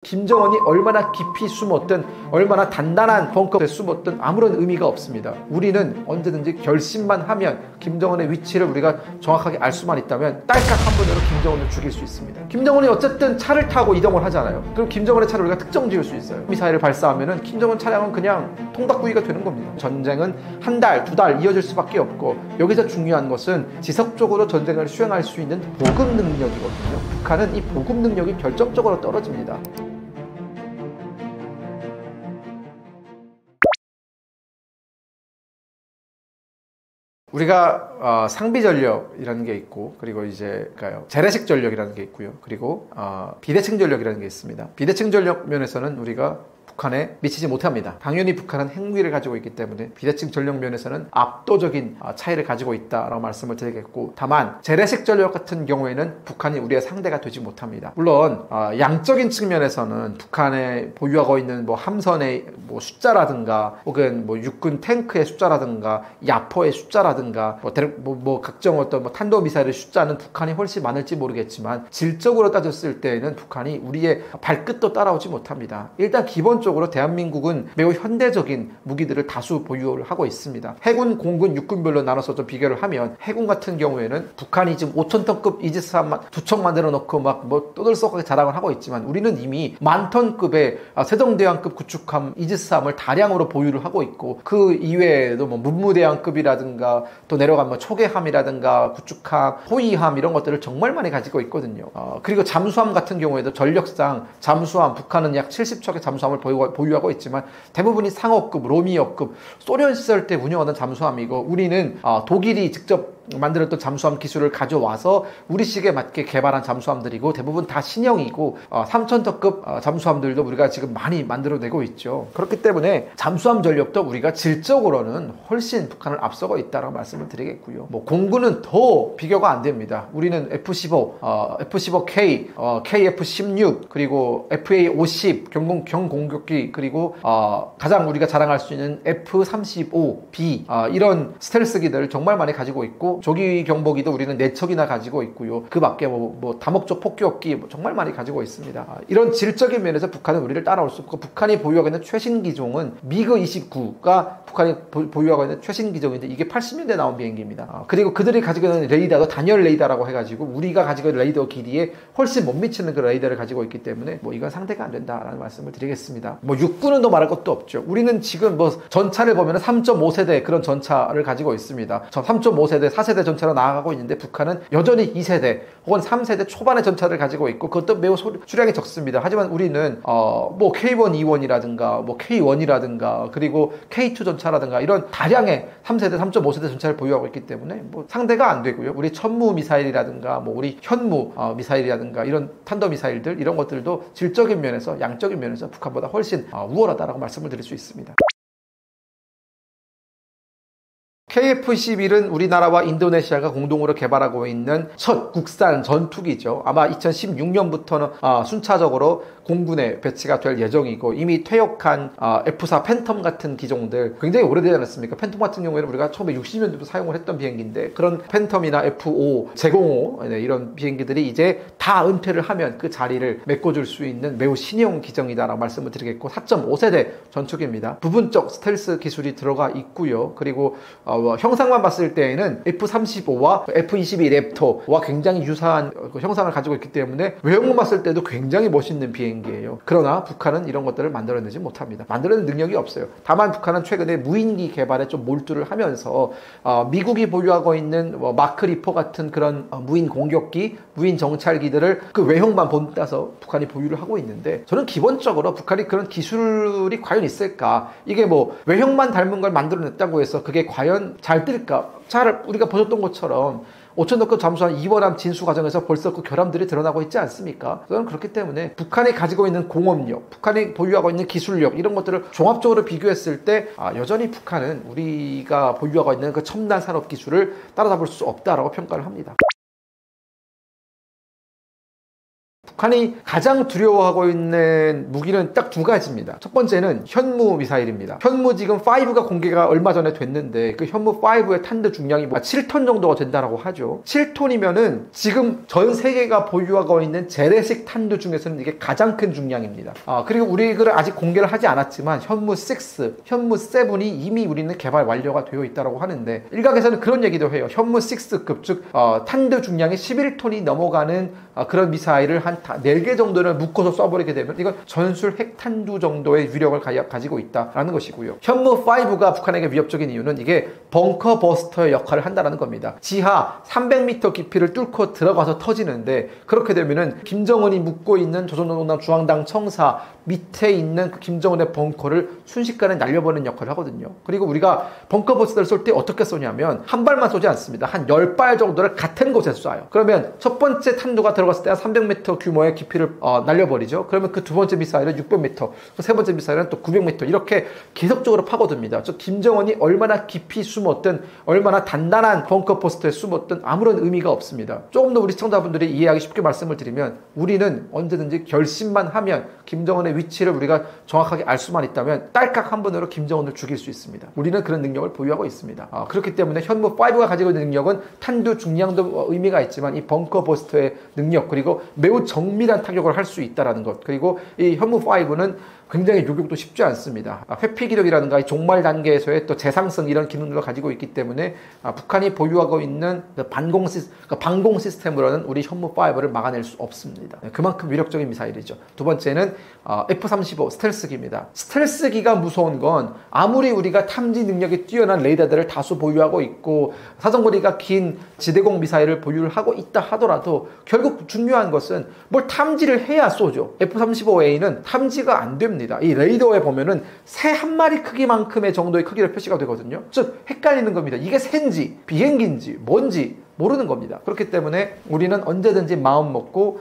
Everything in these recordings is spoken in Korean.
김정은이 얼마나 깊이 숨었든 얼마나 단단한 벙커에 숨었든 아무런 의미가 없습니다. 우리는 언제든지 결심만 하면 김정은의 위치를 우리가 정확하게 알 수만 있다면 딸깍 한 번으로 김정은을 죽일 수 있습니다. 김정은이 어쨌든 차를 타고 이동을 하잖아요. 그럼 김정은의 차를 우리가 특정 지을 수 있어요. 미사일을 발사하면 김정은 차량은 그냥 통닭구이가 되는 겁니다. 전쟁은 한 달, 두 달 이어질 수밖에 없고, 여기서 중요한 것은 지속적으로 전쟁을 수행할 수 있는 보급 능력이거든요. 북한은 이 보급 능력이 결정적으로 떨어집니다. 우리가 상비 전력이라는 게 있고, 그리고 이제 재래식 전력이라는 게 있고요. 그리고 비대칭 전력이라는 게 있습니다. 비대칭 전력 면에서는 우리가 북한에 미치지 못합니다. 당연히 북한은 핵무기를 가지고 있기 때문에 비대칭 전력 면에서는 압도적인 차이를 가지고 있다라고 말씀을 드리겠고, 다만 재래식 전력 같은 경우에는 북한이 우리의 상대가 되지 못합니다. 물론 양적인 측면에서는 북한에 보유하고 있는 함선의 숫자라든가, 혹은 육군 탱크의 숫자라든가, 야포의 숫자라든가, 각종 어떤 탄도미사일의 숫자는 북한이 훨씬 많을지 모르겠지만, 질적으로 따졌을 때에는 북한이 우리의 발끝도 따라오지 못합니다. 일단 기본적으로 대한민국은 매우 현대적인 무기들을 다수 보유를 하고 있습니다. 해군, 공군, 육군별로 나눠서 좀 비교를 하면, 해군 같은 경우에는 북한이 지금 5,000톤급 이지스함 2척 만들어 놓고 떠들썩하게 자랑을 하고 있지만, 우리는 이미 10,000톤급의 세종대왕급 구축함 이지스함을 다량으로 보유를 하고 있고, 그 이외에도 문무대왕급이라든가 또 내려가면 초계함이라든가 구축함, 호위함 이런 것들을 정말 많이 가지고 있거든요. 그리고 잠수함 같은 경우에도 전력상 잠수함, 북한은 약 70척의 잠수함을 보유하고 있지만 대부분이 상어급, 로미어급, 소련 시절 때 운영하던 잠수함이고, 우리는 독일이 직접 만들었던 잠수함 기술을 가져와서 우리식에 맞게 개발한 잠수함들이고, 대부분 다 신형이고, 3,000톤급 잠수함들도 우리가 지금 많이 만들어내고 있죠. 그렇기 때문에 잠수함 전력도 우리가 질적으로는 훨씬 북한을 앞서고 있다고 말씀을 드리겠고요. 공군은 더 비교가 안 됩니다. 우리는 F-15, F-15K, KF-16, 그리고 FA-50 경공격기, 그리고 가장 우리가 자랑할 수 있는 F-35B, 이런 스텔스기들을 정말 많이 가지고 있고, 조기 경보기도 우리는 4척이나 가지고 있고요. 그 밖에 다목적 폭격기 정말 많이 가지고 있습니다. 이런 질적인 면에서 북한은 우리를 따라올 수 없고, 북한이 보유하고 있는 최신 기종은 미그-29가 북한이 보유하고 있는 최신 기종인데, 이게 80년대 나온 비행기입니다. 그리고 그들이 가지고 있는 레이더도 단열 레이더라고 해가지고 우리가 가지고 있는 레이더 길이에 훨씬 못 미치는 그 레이더를 가지고 있기 때문에 이건 상대가 안 된다라는 말씀을 드리겠습니다. 육군은 더 말할 것도 없죠. 우리는 지금 전차를 보면 3.5세대 그런 전차를 가지고 있습니다. 3.5세대, 4세대 전차로 나아가고 있는데, 북한은 여전히 2세대 혹은 3세대 초반의 전차를 가지고 있고, 그것도 매우 수량이 적습니다. 하지만 우리는 K1E1이라든가 K1이라든가 그리고 K2 전차라든가 이런 다량의 3세대, 3.5세대 전차를 보유하고 있기 때문에 상대가 안 되고요. 우리 천무 미사일이라든가 우리 현무 미사일이라든가 이런 탄도 미사일들, 이런 것들도 질적인 면에서, 양적인 면에서 북한보다 훨씬 우월하다라고 말씀을 드릴 수 있습니다. KF-11은 우리나라와 인도네시아가 공동으로 개발하고 있는 첫 국산 전투기죠. 아마 2016년부터는 순차적으로 공군에 배치가 될 예정이고, 이미 퇴역한 F-4 팬텀 같은 기종들 굉장히 오래되지 않았습니까? 팬텀 같은 경우에는 우리가 1960년도부터 사용을 했던 비행기인데, 그런 팬텀이나 F-5, 제공호 이런 비행기들이 이제 다 은퇴를 하면 그 자리를 메꿔줄 수 있는 매우 신형 기종이다라고 말씀을 드리겠고, 4.5세대 전투기입니다. 부분적 스텔스 기술이 들어가 있고요. 그리고 형상만 봤을 때에는 F-35와 F-22 랩터와 굉장히 유사한 형상을 가지고 있기 때문에 외형만 봤을 때도 굉장히 멋있는 비행기예요. 그러나 북한은 이런 것들을 만들어내지 못합니다. 만들어낼 능력이 없어요. 다만 북한은 최근에 무인기 개발에 좀 몰두를 하면서 미국이 보유하고 있는 마크 리퍼 같은 그런 무인 공격기, 무인 정찰기들을 그 외형만 본따서 북한이 보유를 하고 있는데, 저는 기본적으로 북한이 그런 기술이 과연 있을까? 이게 외형만 닮은 걸 만들어냈다고 해서 그게 과연 잘 뜰까? 우리가 보셨던 것처럼 5,000톤급 잠수함 이원함 진수 과정에서 벌써 그 결함들이 드러나고 있지 않습니까? 저는 그렇기 때문에 북한이 가지고 있는 공업력, 북한이 보유하고 있는 기술력, 이런 것들을 종합적으로 비교했을 때 여전히 북한은 우리가 보유하고 있는 그 첨단 산업 기술을 따라잡을 수 없다라고 평가를 합니다. 북한이 가장 두려워하고 있는 무기는 딱 두 가지입니다. 첫 번째는 현무 미사일입니다. 현무 지금 5가 공개가 얼마 전에 됐는데 그 현무 5의 탄두 중량이 7톤 정도가 된다라고 하죠. 7톤이면은 지금 전 세계가 보유하고 있는 재래식 탄두 중에서는 이게 가장 큰 중량입니다. 그리고 우리가 아직 공개를 하지 않았지만 현무 6, 현무 7이 이미 우리는 개발 완료가 되어 있다고 하는데 일각에서는 그런 얘기도 해요. 현무 6급 즉 탄두 중량이 11톤이 넘어가는 그런 미사일을 한 4개 정도를 묶어서 쏴버리게 되면 이건 전술 핵탄두 정도의 위력을 가지고 있다라는 것이고요. 현무 5가 북한에게 위협적인 이유는 이게 벙커 버스터의 역할을 한다는 겁니다. 지하 300m 깊이를 뚫고 들어가서 터지는데 그렇게 되면은 김정은이 묵고 있는 조선노동당 중앙당 청사 밑에 있는 그 김정은의 벙커를 순식간에 날려버리는 역할을 하거든요. 그리고 우리가 벙커 버스터를 쏠 때 어떻게 쏘냐면 한 발만 쏘지 않습니다. 한 10발 정도를 같은 곳에서 쏴요. 그러면 첫 번째 탄두가 들어갔을 때 한 300m 규모의 깊이를 날려버리죠. 그러면 그 두 번째 미사일은 600m, 그 세 번째 미사일은 또 900m 이렇게 계속적으로 파고듭니다. 즉 김정은이 얼마나 깊이 숨었든 얼마나 단단한 벙커 버스터에 숨었든 아무런 의미가 없습니다. 조금 더 우리 시청자분들이 이해하기 쉽게 말씀을 드리면 우리는 언제든지 결심만 하면 김정은의 위치를 우리가 정확하게 알 수만 있다면 딸깍 한 번으로 김정은을 죽일 수 있습니다. 우리는 그런 능력을 보유하고 있습니다. 그렇기 때문에 현무 5가 가지고 있는 능력은 탄두 중량도 의미가 있지만 이 벙커 버스터의 능력 그리고 매우 정밀한 타격을 할 수 있다는 것 그리고 이 현무 5는 굉장히 요격도 쉽지 않습니다. 회피 기력이라든가 종말 단계에서의 또 재상승 이런 기능들을 가지고 있기 때문에 북한이 보유하고 있는 방공 시스템으로는 우리 현무 5를 막아낼 수 없습니다. 그만큼 위력적인 미사일이죠. 두 번째는 F-35 스텔스기입니다. 스텔스기가 무서운 건 아무리 우리가 탐지 능력이 뛰어난 레이더들을 다수 보유하고 있고 사정거리가 긴 지대공 미사일을 보유를 하고 있다 하더라도 결국 중요한 것은 뭘 탐지를 해야 쏘죠. F-35A는 탐지가 안 됩니다. 이 레이더에 보면은 새 한 마리 크기만큼의 정도의 크기로 표시가 되거든요. 즉 헷갈리는 겁니다. 이게 새인지 비행기인지 뭔지 모르는 겁니다. 그렇기 때문에 우리는 언제든지 마음 먹고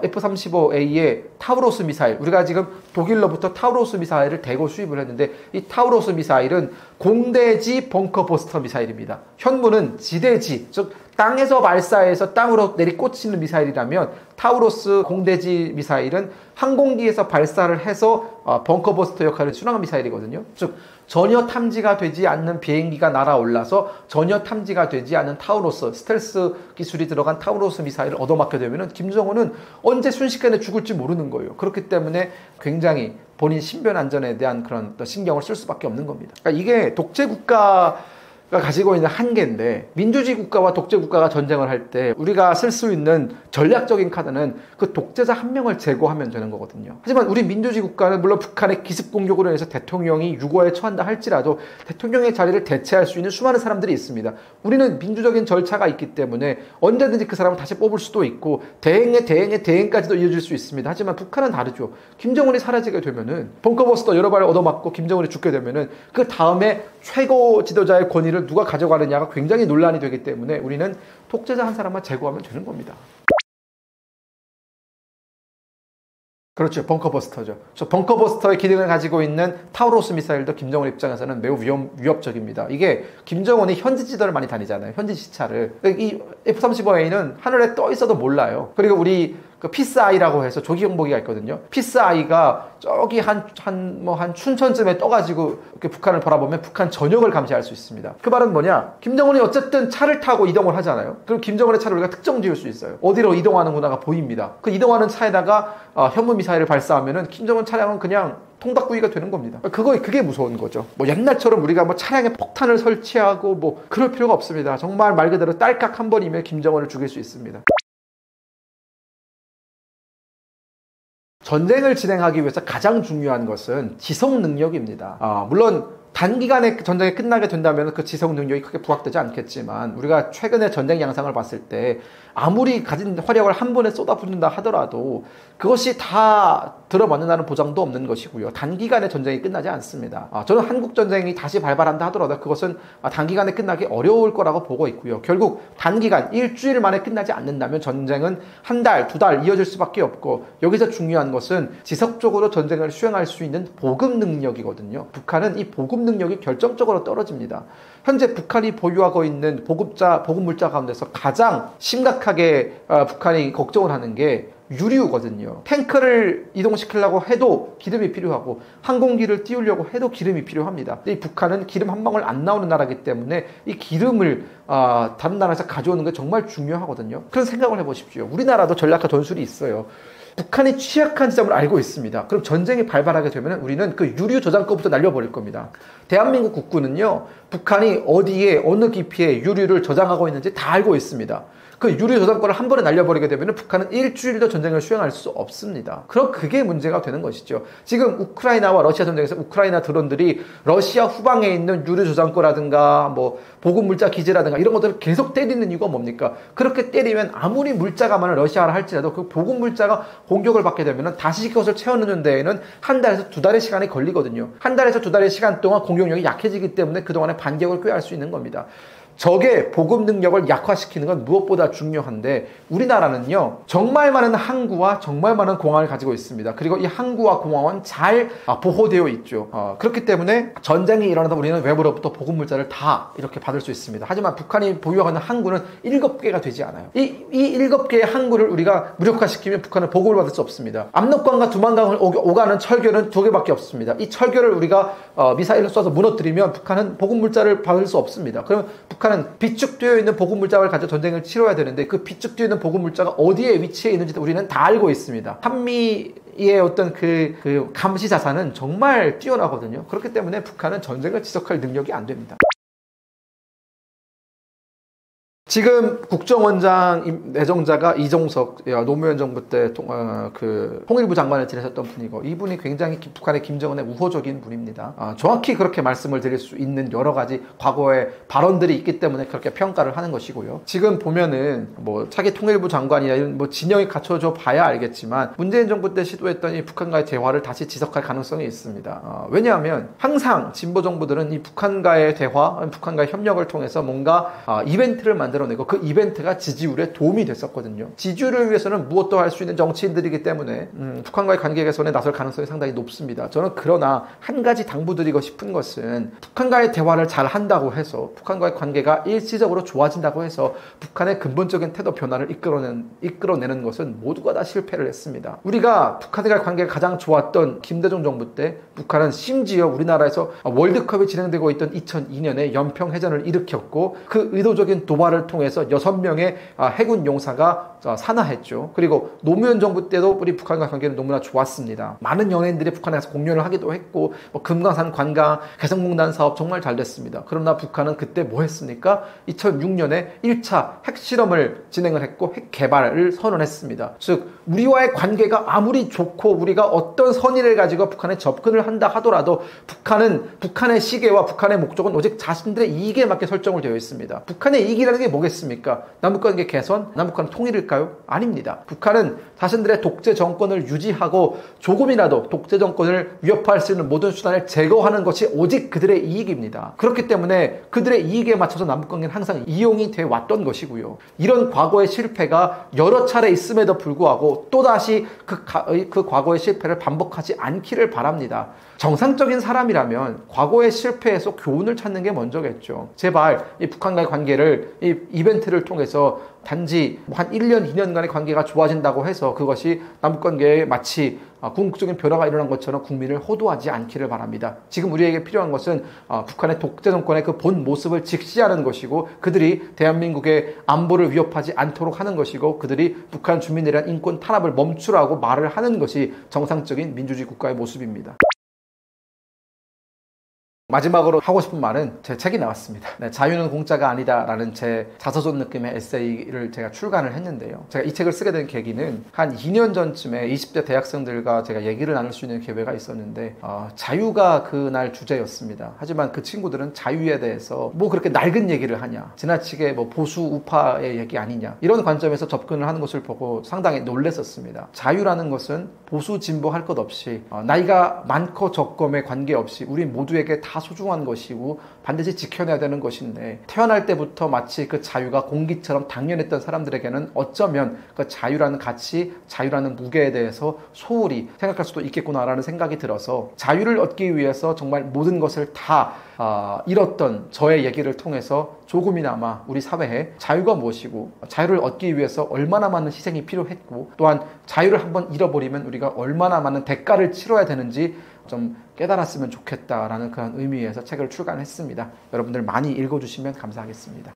F-35A의 타우로스 미사일 우리가 지금 독일로부터 타우로스 미사일을 대거 수입을 했는데 이 타우로스 미사일은 공대지 벙커 버스터 미사일입니다. 현무는 지대지 즉 땅에서 발사해서 땅으로 내리꽂히는 미사일이라면 타우로스 공대지 미사일은 항공기에서 발사를 해서 벙커 버스터 역할을 수행하는 미사일이거든요. 즉 전혀 탐지가 되지 않는 비행기가 날아올라서 전혀 탐지가 되지 않는 타우로스 스텔스 기술이 들어간 타우로스 미사일을 얻어맞게 되면 김정은은 언제 순식간에 죽을지 모르는 거예요. 그렇기 때문에 굉장히 본인 신변 안전에 대한 그런 신경을 쓸 수밖에 없는 겁니다. 그러니까 이게 독재 국가가 가지고 있는 한계인데 민주주의 국가와 독재 국가가 전쟁을 할 때 우리가 쓸 수 있는 전략적인 카드는 그 독재자 한 명을 제거하면 되는 거거든요. 하지만 우리 민주주의 국가는 물론 북한의 기습 공격으로 인해서 대통령이 유고에 처한다 할지라도 대통령의 자리를 대체할 수 있는 수많은 사람들이 있습니다. 우리는 민주적인 절차가 있기 때문에 언제든지 그 사람을 다시 뽑을 수도 있고 대행까지도 이어질 수 있습니다. 하지만 북한은 다르죠. 김정은이 사라지게 되면은 벙커버스터 여러 발 얻어맞고 김정은이 죽게 되면은 그 다음에 최고 지도자의 권위를 누가 가져가느냐가 굉장히 논란이 되기 때문에 우리는 독재자 한 사람만 제거하면 되는 겁니다. 그렇죠. 벙커버스터죠. 벙커버스터의 기능을 가지고 있는 타우로스 미사일도 김정은 입장에서는 매우 위협적입니다. 이게 김정은이 현지 지도를 많이 다니잖아요. 현지 시차를. 이 F-35A는 하늘에 떠 있어도 몰라요. 그리고 우리 그 피스아이라고 해서 조기 경보기가 있거든요. 피스아이가 저기 한 춘천쯤에 떠가지고 이렇게 북한을 바라보면 북한 전역을 감시할 수 있습니다. 그 말은 뭐냐? 김정은이 어쨌든 차를 타고 이동을 하잖아요. 그럼 김정은의 차를 우리가 특정 지을 수 있어요. 어디로 이동하는구나가 보입니다. 그 이동하는 차에다가 현무 미사일을 발사하면은 김정은 차량은 그냥 통닭구이가 되는 겁니다. 그게 무서운 거죠. 옛날처럼 우리가 차량에 폭탄을 설치하고 그럴 필요가 없습니다. 정말 말 그대로 딸깍 한 번이면 김정은을 죽일 수 있습니다. 전쟁을 진행하기 위해서 가장 중요한 것은 지속 능력입니다. 물론 단기간에 전쟁이 끝나게 된다면 그 지속 능력이 크게 부각되지 않겠지만 우리가 최근에 전쟁 양상을 봤을 때 아무리 가진 화력을 한 번에 쏟아붓는다 하더라도 그것이 다 들어맞는다는 보장도 없는 것이고요. 단기간에 전쟁이 끝나지 않습니다. 저는 한국 전쟁이 다시 발발한다 하더라도 그것은 단기간에 끝나기 어려울 거라고 보고 있고요. 결국 단기간 일주일 만에 끝나지 않는다면 전쟁은 한 달, 두 달 이어질 수밖에 없고 여기서 중요한 것은 지속적으로 전쟁을 수행할 수 있는 보급 능력이거든요. 북한은 이 보급 능력이 결정적으로 떨어집니다. 현재 북한이 보유하고 있는 보급 물자 가운데서 가장 심각하게 북한이 걱정을 하는 게 유류거든요. 탱크를 이동시키려고 해도 기름이 필요하고 항공기를 띄우려고 해도 기름이 필요합니다. 이 북한은 기름 한 방울 안 나오는 나라이기 때문에 이 기름을 다른 나라에서 가져오는 게 정말 중요하거든요. 그런 생각을 해보십시오. 우리나라도 전략가 전술이 있어요. 북한이 취약한 지점을 알고 있습니다. 그럼 전쟁이 발발하게 되면 우리는 그 유류 저장고부터 날려버릴 겁니다. 대한민국 국군은요, 북한이 어디에 어느 깊이에 유류를 저장하고 있는지 다 알고 있습니다. 그 유류 저장고를 한 번에 날려버리게 되면 북한은 일주일도 전쟁을 수행할 수 없습니다. 그럼 그게 문제가 되는 것이죠. 지금 우크라이나와 러시아 전쟁에서 우크라이나 드론들이 러시아 후방에 있는 유류 저장고라든가 뭐 보급물자 기지라든가 이런 것들을 계속 때리는 이유가 뭡니까? 그렇게 때리면 아무리 물자가 많은 러시아라 할지라도 그 보급물자가 공격을 받게 되면 다시 그것을 채워넣는 데에는 한 달에서 두 달의 시간이 걸리거든요. 한 달에서 두 달의 시간 동안 공격력이 약해지기 때문에 그동안에 반격을 꾀할 수 있는 겁니다. 적의 보급 능력을 약화시키는 건 무엇보다 중요한데 우리나라는요 정말 많은 항구와 정말 많은 공항을 가지고 있습니다. 그리고 이 항구와 공항은 잘 보호되어 있죠. 그렇기 때문에 전쟁이 일어나다 우리는 외부로부터 보급물자를 다 이렇게 받을 수 있습니다. 하지만 북한이 보유하는 항구는 7개가 되지 않아요. 이 7개의 항구를 우리가 무력화시키면 북한은 보급을 받을 수 없습니다. 압록강과 두만강을 오가는 철교는 2개밖에 없습니다. 이 철교를 우리가 미사일을 쏴서 무너뜨리면 북한은 보급물자를 받을 수 없습니다. 그러면 북한은 비축되어 있는 보급물자를 가지고 전쟁을 치러야 되는데 그 비축되어 있는 보급물자가 어디에 위치해 있는지 우리는 다 알고 있습니다. 한미의 어떤 그 감시 자산은 정말 뛰어나거든요. 그렇기 때문에 북한은 전쟁을 지속할 능력이 안 됩니다. 지금 국정원장 내정자가 이종석 노무현 정부 때 통일부 장관을 지내셨던 분이고 이분이 굉장히 북한의 김정은의 우호적인 분입니다. 정확히 그렇게 말씀을 드릴 수 있는 여러 가지 과거의 발언들이 있기 때문에 그렇게 평가를 하는 것이고요. 지금 보면은 뭐 차기 통일부 장관이나 이런 뭐 진영이 갖춰져 봐야 알겠지만 문재인 정부 때 시도했던 이 북한과의 대화를 다시 지속할 가능성이 있습니다. 왜냐하면 항상 진보 정부들은 이 북한과의 대화, 북한과의 협력을 통해서 뭔가 이벤트를 만들어내고 그 이벤트가 지지율에 도움이 됐었거든요. 지지율을 위해서는 무엇도 할 수 있는 정치인들이기 때문에 북한과의 관계 개선에 나설 가능성이 상당히 높습니다. 저는 그러나 한 가지 당부드리고 싶은 것은 북한과의 대화를 잘 한다고 해서 북한과의 관계가 일시적으로 좋아진다고 해서 북한의 근본적인 태도 변화를 이끌어내는 것은 모두가 다 실패를 했습니다. 우리가 북한과의 관계가 가장 좋았던 김대중 정부 때 북한은 심지어 우리나라에서 월드컵이 진행되고 있던 2002년에 연평해전을 일으켰고 그 의도적인 도발을 통해서 6명의 해군 용사가 산화했죠. 그리고 노무현 정부 때도 우리 북한과 관계는 너무나 좋았습니다. 많은 연예인들이 북한에 가서 공연을 하기도 했고 금강산 관광 개성공단 사업 정말 잘 됐습니다. 그러나 북한은 그때 뭐 했습니까? 2006년에 1차 핵실험을 진행을 했고 핵 개발을 선언했습니다. 즉 우리와의 관계가 아무리 좋고 우리가 어떤 선의를 가지고 북한에 접근을 한다 하더라도 북한의 시계와 북한의 목적은 오직 자신들의 이익에 맞게 설정을 되어 있습니다. 북한의 이익이라는 게 뭐겠습니까? 남북관계 개선? 남북한 통일일까요? 아닙니다. 북한은 자신들의 독재 정권을 유지하고 조금이라도 독재 정권을 위협할 수 있는 모든 수단을 제거하는 것이 오직 그들의 이익입니다. 그렇기 때문에 그들의 이익에 맞춰서 남북관계는 항상 이용이 돼 왔던 것이고요. 이런 과거의 실패가 여러 차례 있음에도 불구하고 또다시 그 과거의 실패를 반복하지 않기를 바랍니다. 정상적인 사람이라면 과거의 실패에서 교훈을 찾는 게 먼저겠죠. 제발 이 북한과의 관계를 이 이벤트를 통해서 단지 한 1년, 2년간의 관계가 좋아진다고 해서 그것이 남북관계에 마치 궁극적인 변화가 일어난 것처럼 국민을 호도하지 않기를 바랍니다. 지금 우리에게 필요한 것은 북한의 독재 정권의 그 본 모습을 직시하는 것이고 그들이 대한민국의 안보를 위협하지 않도록 하는 것이고 그들이 북한 주민에 대한 인권 탄압을 멈추라고 말을 하는 것이 정상적인 민주주의 국가의 모습입니다. 마지막으로 하고 싶은 말은 제 책이 나왔습니다. 네, 자유는 공짜가 아니다 라는 제 자서전 느낌의 에세이를 제가 출간을 했는데요. 제가 이 책을 쓰게 된 계기는 한 2년 전쯤에 20대 대학생들과 제가 얘기를 나눌 수 있는 기회가 있었는데 자유가 그날 주제였습니다. 하지만 그 친구들은 자유에 대해서 뭐 그렇게 낡은 얘기를 하냐, 지나치게 뭐 보수 우파의 얘기 아니냐 이런 관점에서 접근을 하는 것을 보고 상당히 놀랐었습니다. 자유라는 것은 보수 진보 할 것 없이 나이가 많고 적음에 관계없이 우리 모두에게 다 다 소중한 것이고 반드시 지켜내야 되는 것인데, 태어날 때부터 마치 그 자유가 공기처럼 당연했던 사람들에게는 어쩌면 그 자유라는 가치, 자유라는 무게에 대해서 소홀히 생각할 수도 있겠구나라는 생각이 들어서, 자유를 얻기 위해서 정말 모든 것을 다 잃었던 저의 얘기를 통해서 조금이나마 우리 사회에 자유가 무엇이고, 자유를 얻기 위해서 얼마나 많은 희생이 필요했고, 또한 자유를 한번 잃어버리면 우리가 얼마나 많은 대가를 치러야 되는지 좀 깨달았으면 좋겠다라는 그런 의미에서 책을 출간했습니다. 여러분들 많이 읽어주시면 감사하겠습니다.